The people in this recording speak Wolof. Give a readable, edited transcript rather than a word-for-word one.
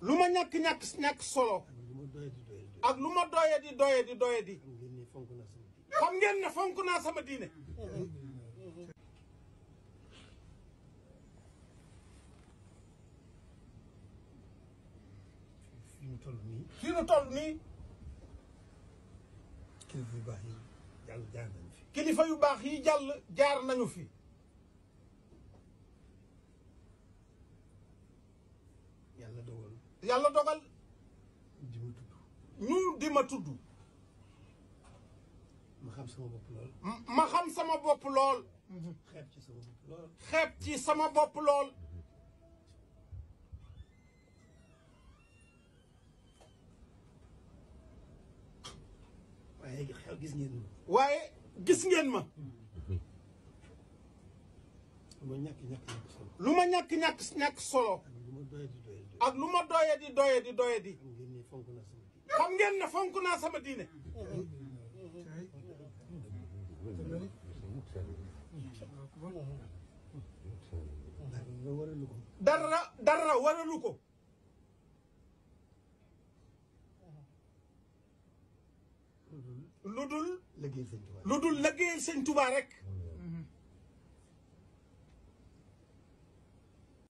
lu ma ñàkk solo ak lu ma doyadi xam ngeen ne fonk naa sama diine fii nu toll nii kilifa yu baax yi jaar nañu fi yàlla dogal di ma tudd ma xam sama bopp lool xeeb ci sama bopp lool waaye gis ngeen ma lu ma ñàkk solo ak lu ma doyadi xam ngeen ne fonk naa sama diine dara waralu ko lu dul liggéeyal Sëñ Tuubaa rek